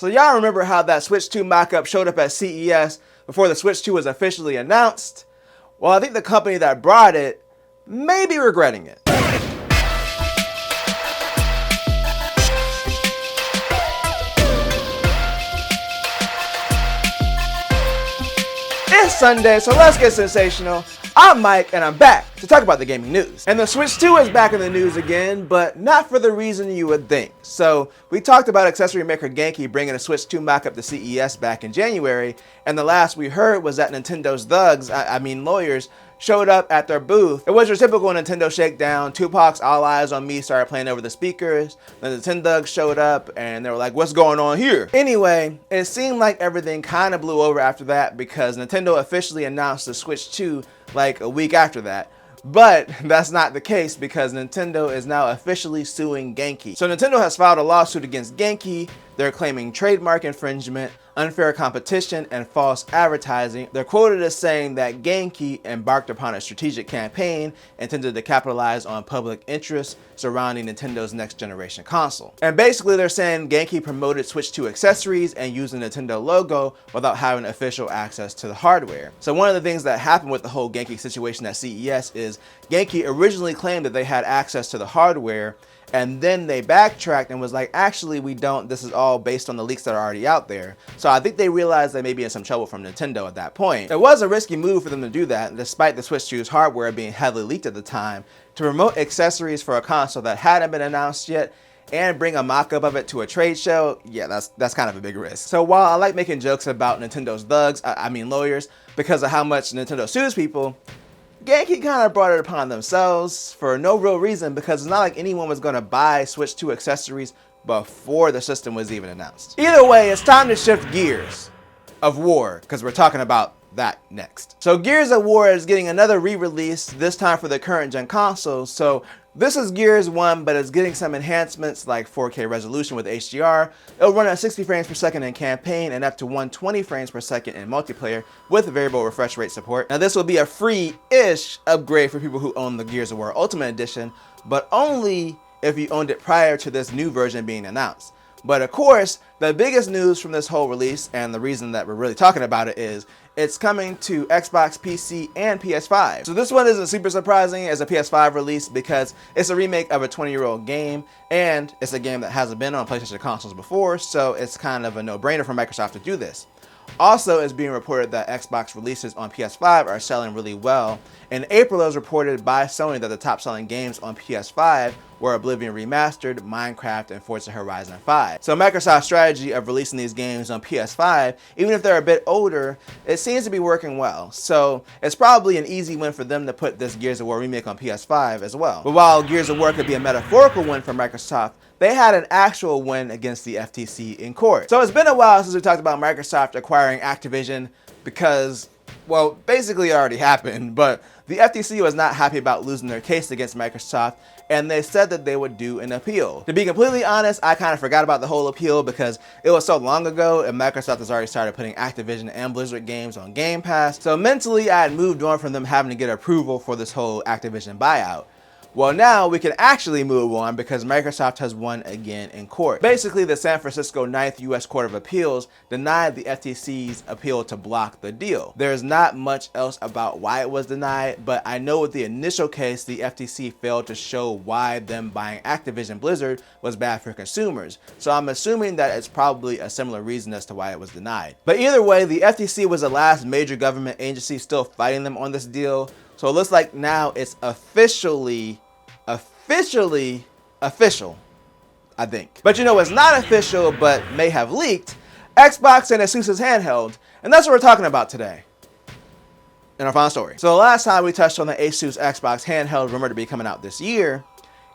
So y'all remember how that Switch 2 mockup showed up at CES before the Switch 2 was officially announced? Well, I think the company that brought it may be regretting it. It's Sunday, so let's get sensational. I'm Mike, and I'm back to talk about the gaming news. And the Switch 2 is back in the news again, but not for the reason you would think. So, we talked about accessory maker Genki bringing a Switch 2 mockup to CES back in January, and the last we heard was that Nintendo's thugs, lawyers, showed up at their booth. It was your typical Nintendo shakedown. Tupac's All Eyes on Me started playing over the speakers. The Nintendo showed up and they were like, what's going on here? Anyway, it seemed like everything kind of blew over after that because Nintendo officially announced the Switch 2 like a week after that. But that's not the case because Nintendo is now officially suing Genki. So Nintendo has filed a lawsuit against Genki. They're claiming trademark infringement, unfair competition, and false advertising. They're quoted as saying that Genki embarked upon a strategic campaign intended to capitalize on public interest surrounding Nintendo's next generation console. And basically they're saying Genki promoted Switch 2 accessories and used the Nintendo logo without having official access to the hardware. So one of the things that happened with the whole Genki situation at CES is Genki originally claimed that they had access to the hardware, and then they backtracked and was like, actually we don't, this is all based on the leaks that are already out there. So I think they realized they may be in some trouble from Nintendo at that point. It was a risky move for them to do that, despite the Switch 2's hardware being heavily leaked at the time, to promote accessories for a console that hadn't been announced yet and bring a mock-up of it to a trade show. Yeah, that's kind of a big risk. So while I like making jokes about Nintendo's thugs, lawyers, because of how much Nintendo sues people, Genki kind of brought it upon themselves for no real reason because it's not like anyone was going to buy Switch 2 accessories before the system was even announced. Either way, it's time to shift gears of war because we're talking about that next. So Gears of War is getting another re-release, this time for the current gen consoles. So this is Gears 1, but it's getting some enhancements like 4K resolution with HDR. It'll run at 60 frames per second in campaign and up to 120 frames per second in multiplayer with variable refresh rate support. Now this will be a free-ish upgrade for people who own the Gears of War Ultimate Edition, but only if you owned it prior to this new version being announced. But of course, the biggest news from this whole release, and the reason that we're really talking about it, is it's coming to Xbox, PC, and PS5. So this one isn't super surprising as a PS5 release because it's a remake of a 20-year-old game, and it's a game that hasn't been on PlayStation consoles before, so it's kind of a no-brainer for Microsoft to do this. Also, it's being reported that Xbox releases on PS5 are selling really well. In April, it was reported by Sony that the top-selling games on PS5 were Oblivion Remastered, Minecraft, and Forza Horizon 5. So Microsoft's strategy of releasing these games on PS5, even if they're a bit older, it seems to be working well. So it's probably an easy win for them to put this Gears of War remake on PS5 as well. But while Gears of War could be a metaphorical win for Microsoft, they had an actual win against the FTC in court. So it's been a while since we talked about Microsoft acquiring Activision because, well, basically it already happened, but the FTC was not happy about losing their case against Microsoft, and they said that they would do an appeal. To be completely honest, I kind of forgot about the whole appeal because it was so long ago and Microsoft has already started putting Activision and Blizzard games on Game Pass. So mentally, I had moved on from them having to get approval for this whole Activision buyout. Well, now we can actually move on because Microsoft has won again in court. Basically, the San Francisco 9th U.S. Court of Appeals denied the FTC's appeal to block the deal. There's not much else about why it was denied, but I know with the initial case, the FTC failed to show why them buying Activision Blizzard was bad for consumers. So I'm assuming that it's probably a similar reason as to why it was denied. But either way, the FTC was the last major government agency still fighting them on this deal. So it looks like now it's officially official, I think. But you know what's not official but may have leaked? Xbox and Asus Handheld, and that's what we're talking about today in our final story. So the last time we touched on the Asus-Xbox Handheld rumored to be coming out this year,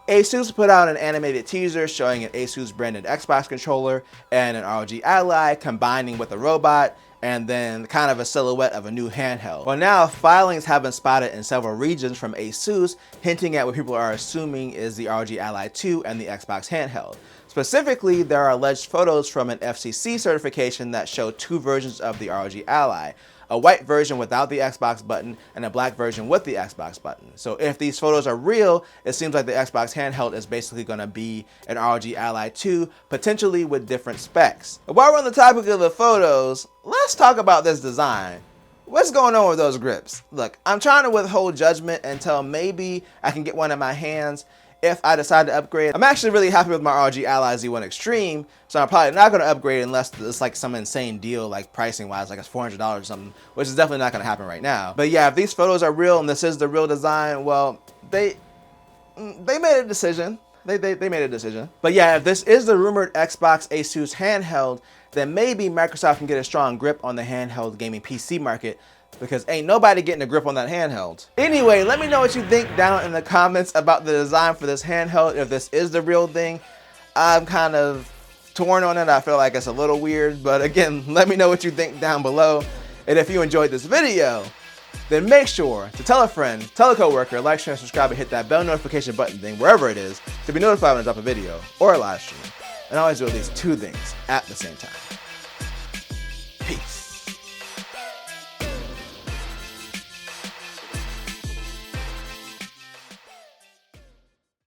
Asus put out an animated teaser showing an Asus branded Xbox controller and an ROG Ally combining with a robot, and then kind of a silhouette of a new handheld. Well, now filings have been spotted in several regions from Asus, hinting at what people are assuming is the ROG Ally 2 and the Xbox handheld. Specifically, there are alleged photos from an FCC certification that show two versions of the ROG Ally. a white version without the Xbox button and a black version with the Xbox button. So if these photos are real, it seems like the Xbox Handheld is basically going to be an ROG Ally 2, potentially with different specs. But while we're on the topic of the photos, let's talk about this design. What's going on with those grips? Look, I'm trying to withhold judgment until maybe I can get one in my hands if I decide to upgrade. I'm actually really happy with my ROG Ally Z1 Extreme, so I'm probably not going to upgrade unless it's like some insane deal, like pricing wise, like it's $400 or something, which is definitely not going to happen right now. But yeah, if these photos are real and this is the real design, well, they made a decision. They made a decision. But yeah, if this is the rumored Xbox Asus handheld, then maybe Microsoft can get a strong grip on the handheld gaming PC market, because ain't nobody getting a grip on that handheld. Anyway, let me know what you think down in the comments about the design for this handheld, if this is the real thing. I'm kind of torn on it. I feel like it's a little weird, but again, let me know what you think down below. And if you enjoyed this video, then make sure to tell a friend, tell a coworker, like, share, and subscribe, and hit that bell notification button thing, wherever it is, to be notified when I drop a video or a live stream. And always do at least 2 things at the same time.